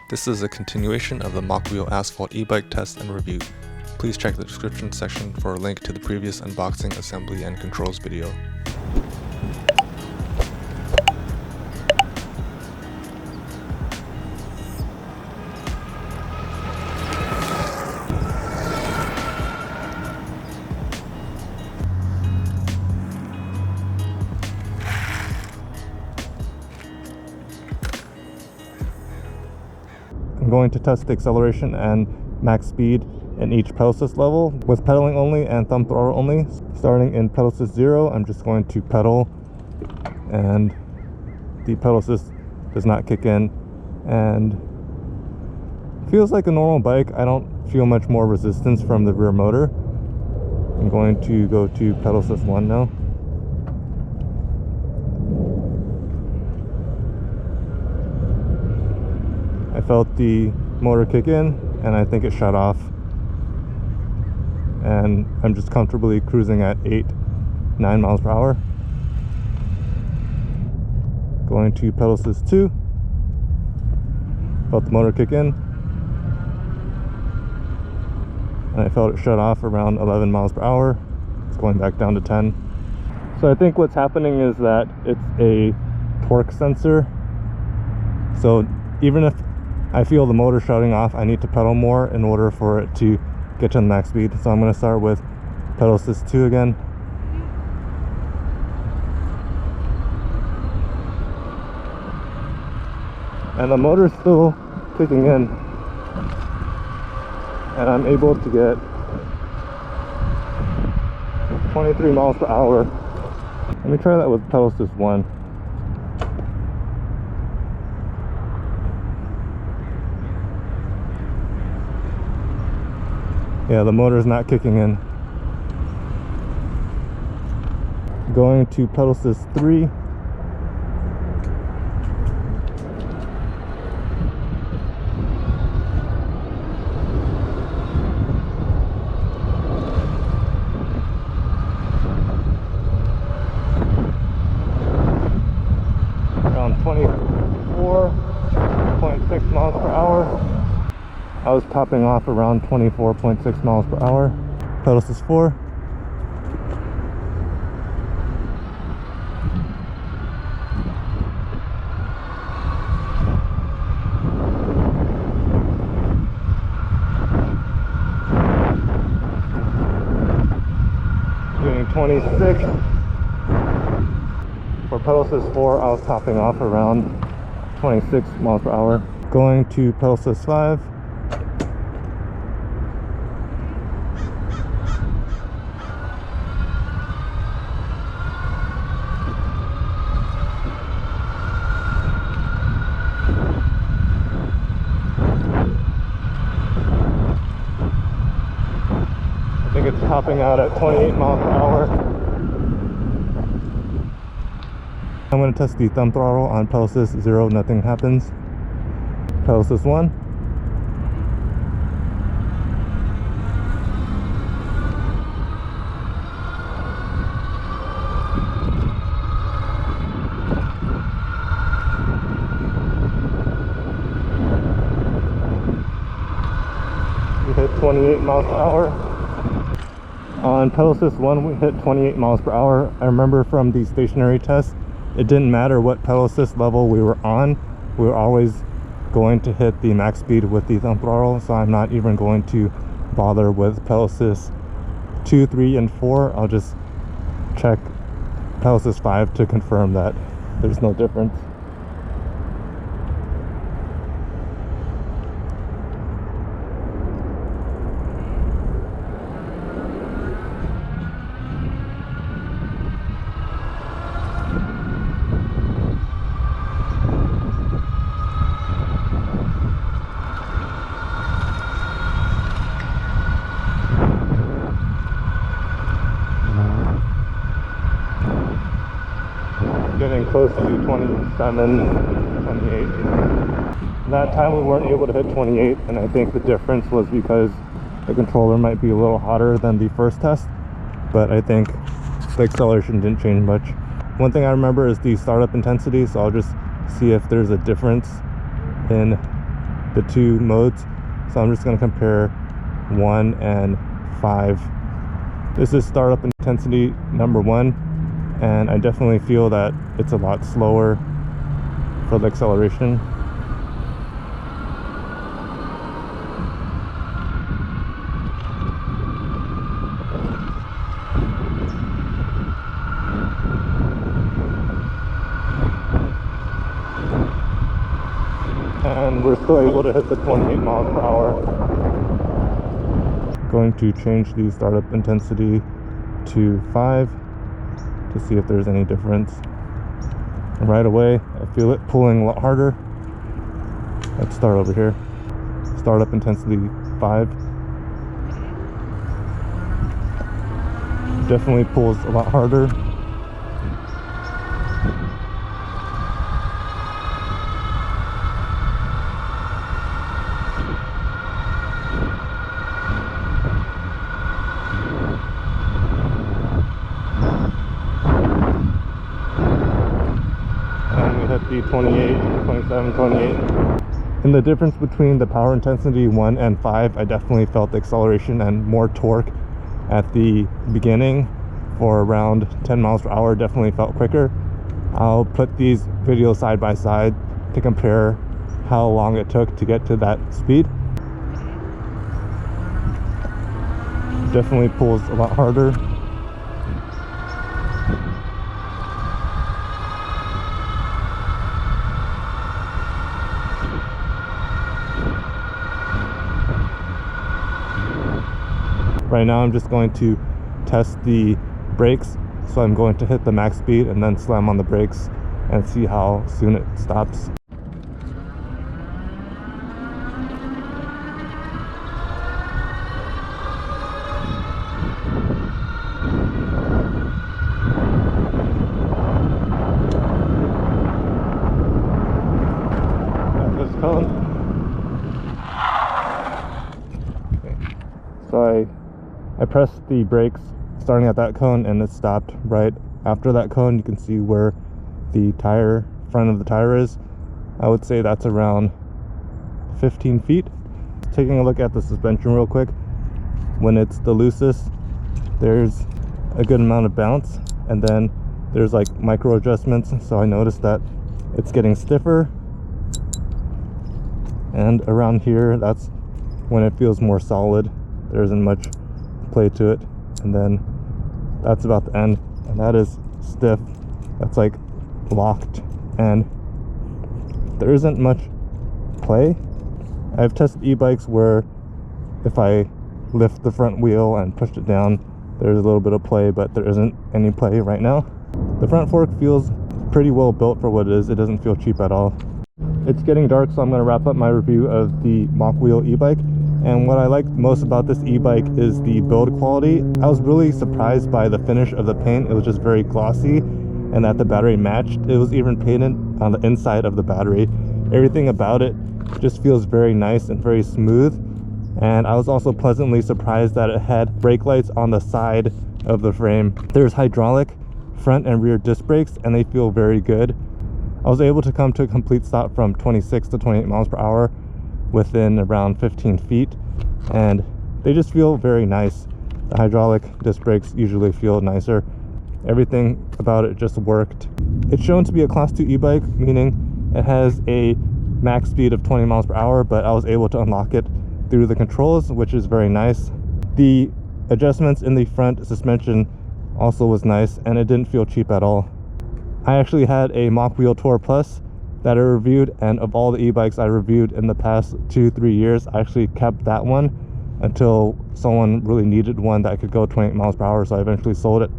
This is a continuation of the Mokwheel Asphalt Ebike test and review. Please check the description section for a link to the previous unboxing, assembly, and controls video. I'm going to test the acceleration and max speed in each pedal assist level with pedaling only and thumb throttle only. Starting in pedal assist 0, I'm just going to pedal and the pedal assist does not kick in, and feels like a normal bike. I don't feel much more resistance from the rear motor. I'm going to go to pedal assist 1 now. I felt the motor kick in and I think it shut off, and I'm just comfortably cruising at 8-9 miles per hour. Going to pedal assist 2, felt the motor kick in and I felt it shut off around 11 miles per hour. It's going back down to 10. So I think what's happening is that it's a torque sensor, so even if I feel the motor shutting off, I need to pedal more in order for it to get to the max speed. So I'm going to start with pedal assist 2 again. And the motor's still kicking in, and I'm able to get 23 miles per hour. Let me try that with pedal assist 1. Yeah, the motor is not kicking in. Going to pedal assist 3. Around 24.6 miles per hour. I was topping off around 24.6 miles per hour. Pedal assist 4. Doing 26. For pedal assist 4, I was topping off around 26 miles per hour. Going to pedal assist 5. I think it's topping out at 28 miles per hour. I'm going to test the thumb throttle on pedal assist 0, nothing happens. Pedal assist 1. We hit 28 miles per hour. On pedal assist 1, we hit 28 miles per hour. I remember from the stationary test, it didn't matter what pedal assist level we were on, we were always going to hit the max speed with the thumb throttle, so I'm not even going to bother with pedal assist 2, 3, and 4. I'll just check pedal assist 5 to confirm that there's no difference. Getting close to 27, 28. That time we weren't able to hit 28, and I think the difference was because the controller might be a little hotter than the first test, but I think the acceleration didn't change much. One thing I remember is the startup intensity, so I'll just see if there's a difference in the two modes, so I'm just going to compare 1 and 5. This is startup intensity number 1, and I definitely feel that it's a lot slower for the acceleration. And we're still able to hit the 28 miles per hour. Going to change the startup intensity to 5 to see if there's any difference. And right away, I feel it pulling a lot harder. Let's start over here. Startup intensity 5. Definitely pulls a lot harder. The 28, 27, 28. And the difference between the power intensity 1 and 5, I definitely felt the acceleration and more torque at the beginning. For around 10 miles per hour, definitely felt quicker. I'll put these videos side by side to compare how long it took to get to that speed. Definitely pulls a lot harder. Right now I'm just going to test the brakes, so I'm going to hit the max speed and then slam on the brakes and see how soon it stops. At this cone. Okay. So I pressed the brakes starting at that cone and it stopped right after that cone. You can see where the front of the tire is. I would say that's around 15 feet. Taking a look at the suspension real quick. When it's the loosest, there's a good amount of bounce, and then there's like micro adjustments. So I noticed that it's getting stiffer, and around here, that's when it feels more solid. There isn't much play to it, and then that's about the end, and that is stiff. That's like locked, and there isn't much play. I've tested e-bikes where if I lift the front wheel and push it down, there's a little bit of play, but there isn't any play right now. The front fork feels pretty well built for what it is. It doesn't feel cheap at all. It's getting dark, so I'm going to wrap up my review of the Mokwheel e-bike. And what I like most about this e-bike is the build quality. I was really surprised by the finish of the paint. It was just very glossy, and that the battery matched. It was even painted on the inside of the battery. Everything about it just feels very nice and very smooth. And I was also pleasantly surprised that it had brake lights on the side of the frame. There's hydraulic front and rear disc brakes, and they feel very good. I was able to come to a complete stop from 26 to 28 miles per hour within around 15 feet, and they just feel very nice. The hydraulic disc brakes usually feel nicer. Everything about it just worked. It's shown to be a class 2 e-bike, meaning it has a max speed of 20 miles per hour, but I was able to unlock it through the controls, which is very nice. The adjustments in the front suspension also was nice, and it didn't feel cheap at all. I actually had a Mokwheel Tour Plus that I reviewed, and of all the e-bikes I reviewed in the past 2-3 years, I actually kept that one until someone really needed one that could go 28 miles per hour, so I eventually sold it.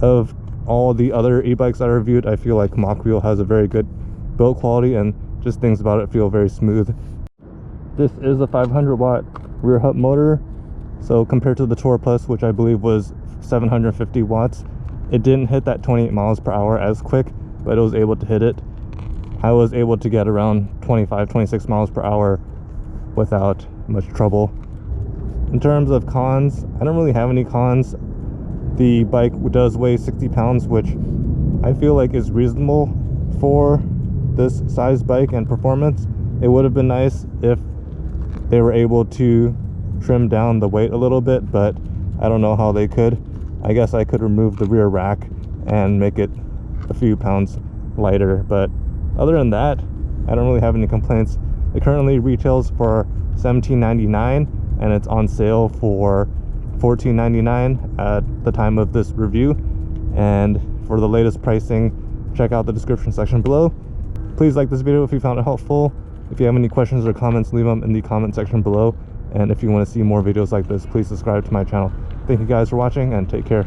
Of all the other e-bikes I reviewed, I feel like Mokwheel has a very good build quality, and just things about it feel very smooth. This is a 500 watt rear hub motor, so compared to the Tour Plus, which I believe was 750 watts, it didn't hit that 28 miles per hour as quick, but it was able to hit it. I was able to get around 25-26 miles per hour without much trouble. In terms of cons, I don't really have any cons. The bike does weigh 60 pounds, which I feel like is reasonable for this size bike and performance. It would have been nice if they were able to trim down the weight a little bit, but I don't know how they could. I guess I could remove the rear rack and make it a few pounds lighter, but other than that, I don't really have any complaints. It currently retails for $17.99 and it's on sale for $14.99 at the time of this review. And for the latest pricing, check out the description section below. Please like this video if you found it helpful. If you have any questions or comments, leave them in the comment section below. And if you want to see more videos like this, please subscribe to my channel. Thank you guys for watching and take care.